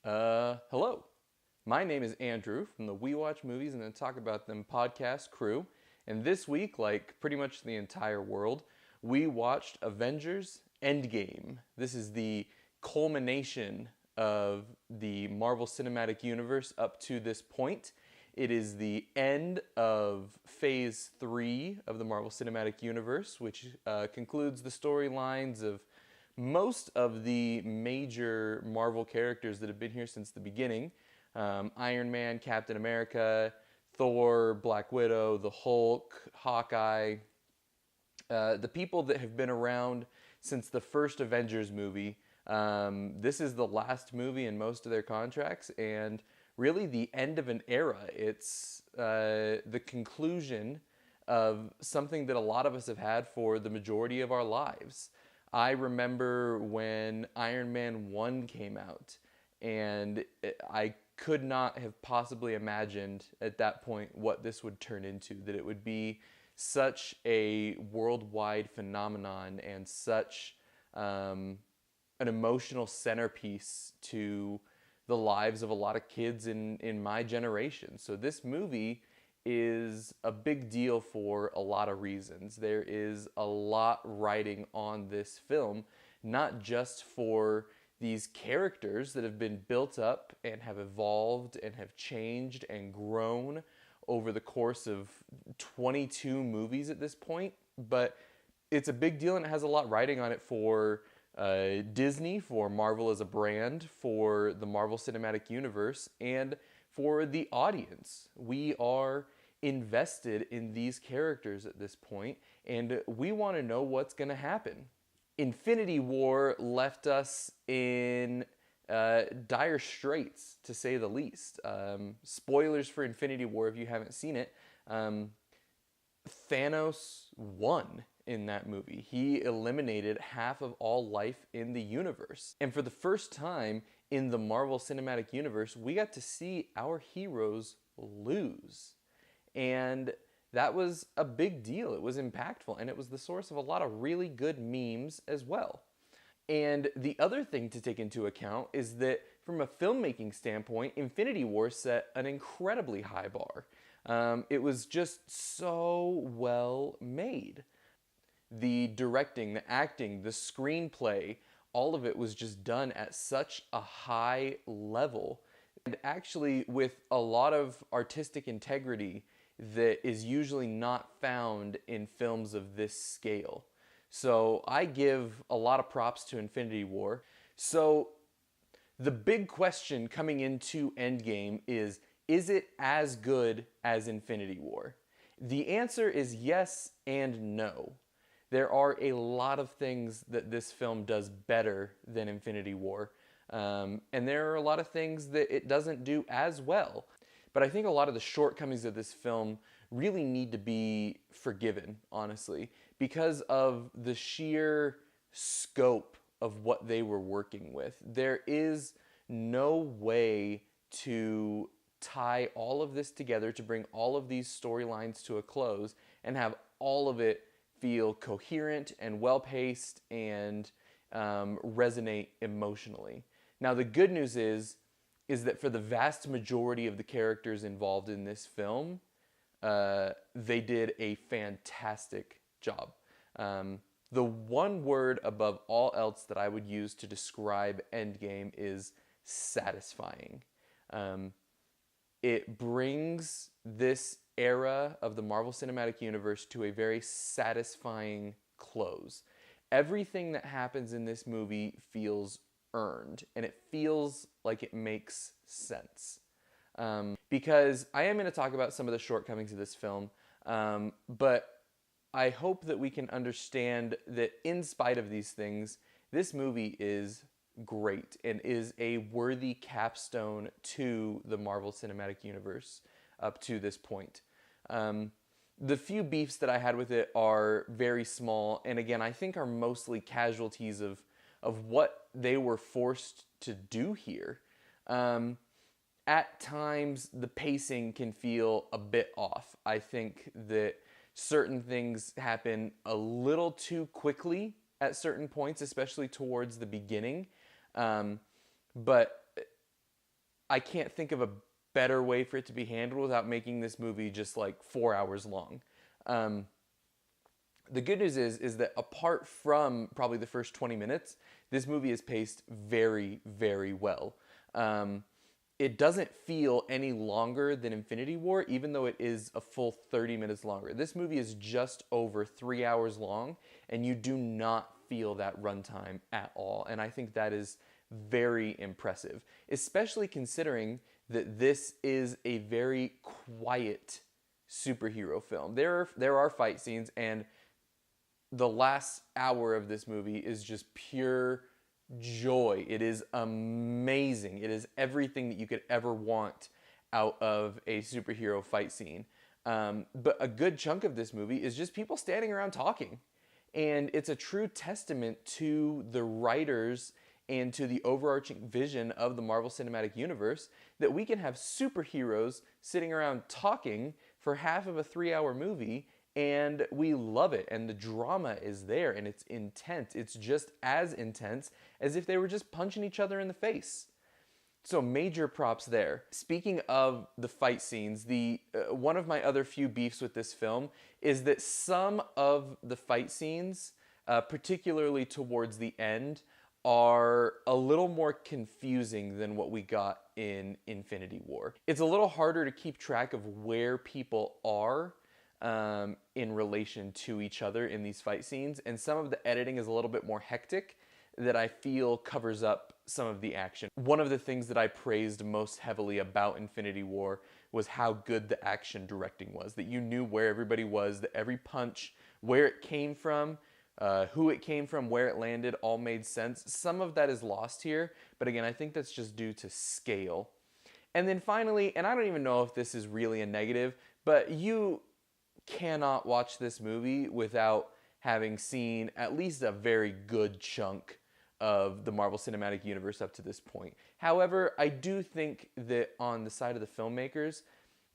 Hello. My name is Andrew from the We Watch Movies and Then Talk About Them podcast crew. And this week, like pretty much the entire world, we watched Avengers Endgame. This is the culmination of the Marvel Cinematic Universe up to this point. It is the end of Phase 3 of the Marvel Cinematic Universe, which concludes the storylines of most of the major Marvel characters that have been here since the beginning. Iron Man, Captain America, Thor, Black Widow, the Hulk, Hawkeye, the people that have been around since the first Avengers movie. This is the last movie in most of their contracts and really the end of an era. It's the conclusion of something that a lot of us have had for the majority of our lives. I remember when Iron Man 1 came out, and I could not have possibly imagined at that point what this would turn into, that it would be such a worldwide phenomenon and such an emotional centerpiece to the lives of a lot of kids in my generation. So this movie is a big deal for a lot of reasons. There is a lot riding on this film, not just for these characters that have been built up and have evolved and have changed and grown over the course of 22 movies at this point, but it's a big deal and it has a lot riding on it for Disney, for Marvel as a brand, for the Marvel Cinematic Universe, and for the audience. We are invested in these characters at this point, and we want to know what's going to happen. Infinity War left us in dire straits, to say the least. Spoilers for Infinity War if you haven't seen it. Thanos won in that movie. He eliminated half of all life in the universe. And for the first time in the Marvel Cinematic Universe, we got to see our heroes lose. And that was a big deal. It was impactful, and it was the source of a lot of really good memes as well. And the other thing to take into account is that from a filmmaking standpoint, Infinity War set an incredibly high bar. It was just so well made. The directing, the acting, the screenplay, all of it was just done at such a high level. And actually with a lot of artistic integrity that is usually not found in films of this scale. So I give a lot of props to Infinity War. So the big question coming into Endgame is it as good as Infinity War? The answer is yes and no. There are a lot of things that this film does better than Infinity War. And there are a lot of things that it doesn't do as well. But I think a lot of the shortcomings of this film really need to be forgiven, honestly, because of the sheer scope of what they were working with. There is no way to tie all of this together, to bring all of these storylines to a close and have all of it feel coherent and well-paced and resonate emotionally. Now, the good news is that for the vast majority of the characters involved in this film, they did a fantastic job. The one word above all else that I would use to describe Endgame is satisfying. It brings this era of the Marvel Cinematic Universe to a very satisfying close. Everything that happens in this movie feels earned, and it feels like it makes sense. Because I am going to talk about some of the shortcomings of this film, but I hope that we can understand that in spite of these things, this movie is great and is a worthy capstone to the Marvel Cinematic Universe up to this point. The few beefs that I had with it are very small, and again, I think are mostly casualties of what they were forced to do here. At times, the pacing can feel a bit off. I think that certain things happen a little too quickly at certain points, especially towards the beginning. But I can't think of a better way for it to be handled without making this movie just like 4 hours long. Um, the good news is that apart from probably the first 20 minutes, this movie is paced very, very well. Um, it doesn't feel any longer than Infinity War, even though it is a full 30 minutes longer. This movie is just over 3 hours long, and you do not feel that runtime at all. And I think that is very impressive, especially considering that this is a very quiet superhero film. There are fight scenes, and the last hour of this movie is just pure joy. It is amazing. It is everything that you could ever want out of a superhero fight scene. But a good chunk of this movie is just people standing around talking. And it's a true testament to the writers and to the overarching vision of the Marvel Cinematic Universe that we can have superheroes sitting around talking for half of a 3-hour movie, and we love it, and the drama is there, and it's intense. It's just as intense as if they were just punching each other in the face. So major props there. Speaking of the fight scenes, the one of my other few beefs with this film is that some of the fight scenes, particularly towards the end, are a little more confusing than what we got in Infinity War. It's a little harder to keep track of where people are in relation to each other in these fight scenes, and some of the editing is a little bit more hectic that I feel covers up some of the action. One of the things that I praised most heavily about Infinity War was how good the action directing was, that you knew where everybody was, that every punch, where it came from, who it came from, where it landed, all made sense. Some of that is lost here, but again, I think that's just due to scale. And then finally, and I don't even know if this is really a negative, but you cannot watch this movie without having seen at least a very good chunk of the Marvel Cinematic Universe up to this point. However, I do think that on the side of the filmmakers,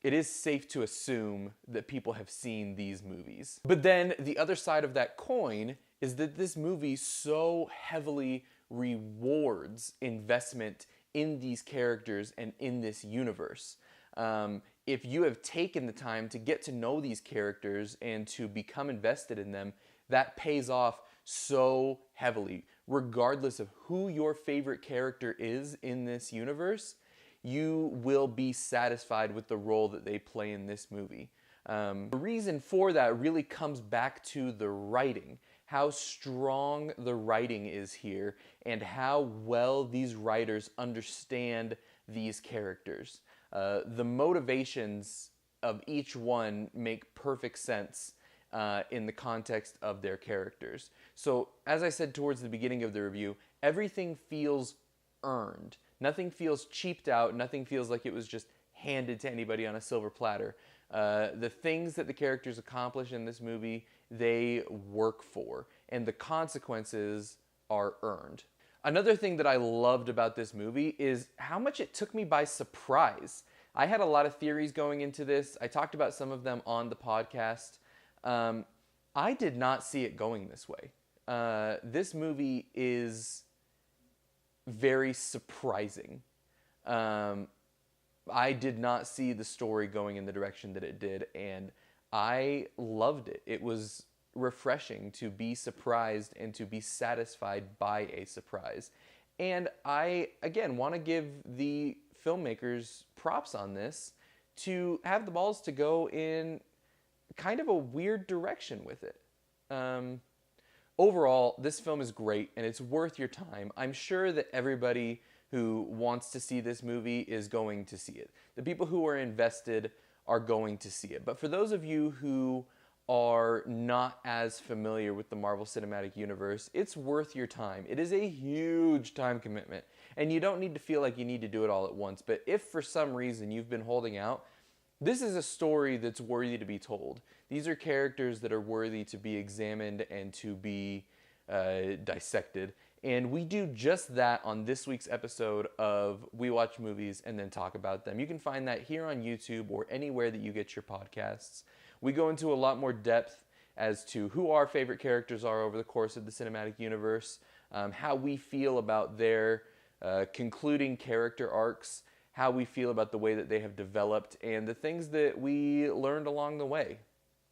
it is safe to assume that people have seen these movies. But then the other side of that coin is that this movie so heavily rewards investment in these characters and in this universe. If you have taken the time to get to know these characters and to become invested in them, that pays off so heavily. Regardless of who your favorite character is in this universe, you will be satisfied with the role that they play in this movie. The reason for that really comes back to the writing, how strong the writing is here, and how well these writers understand these characters. The motivations of each one make perfect sense in the context of their characters. So, as I said towards the beginning of the review, everything feels earned. Nothing feels cheaped out. Nothing feels like it was just handed to anybody on a silver platter. The things that the characters accomplish in this movie, they work for, and the consequences are earned. Another thing that I loved about this movie is how much it took me by surprise. I had a lot of theories going into this. I talked about some of them on the podcast. I did not see it going this way. This movie is very surprising. I did not see the story going in the direction that it did, and I loved it. It was refreshing to be surprised and to be satisfied by a surprise. And I, again, want to give the filmmakers props on this to have the balls to go in kind of a weird direction with it. Overall, this film is great and it's worth your time. I'm sure that everybody who wants to see this movie is going to see it. The people who are invested are going to see it. But for those of you who are not as familiar with the Marvel Cinematic Universe, it's worth your time. It is a huge time commitment, and you don't need to feel like you need to do it all at once. But if for some reason you've been holding out, this is a story that's worthy to be told. These are characters that are worthy to be examined and to be dissected. And we do just that on this week's episode of We Watch Movies and Then Talk About Them. You can find that here on YouTube or anywhere that you get your podcasts. We go into a lot more depth as to who our favorite characters are over the course of the cinematic universe, how we feel about their concluding character arcs, how we feel about the way that they have developed and the things that we learned along the way.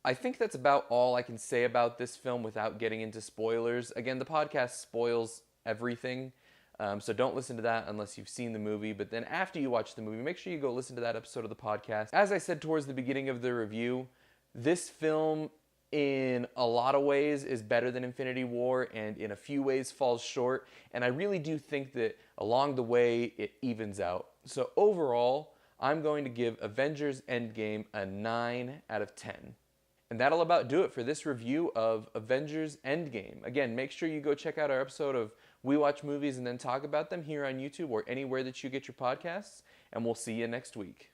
I think that's about all I can say about this film without getting into spoilers. Again, the podcast spoils everything, so don't listen to that unless you've seen the movie. But then after you watch the movie, make sure you go listen to that episode of the podcast. As I said towards the beginning of the review, this film in a lot of ways is better than Infinity War and in a few ways falls short. And I really do think that along the way it evens out. So overall, I'm going to give Avengers Endgame a 9 out of 10. And that'll about do it for this review of Avengers Endgame. Again, make sure you go check out our episode of We Watch Movies and Then Talk About Them here on YouTube or anywhere that you get your podcasts. And we'll see you next week.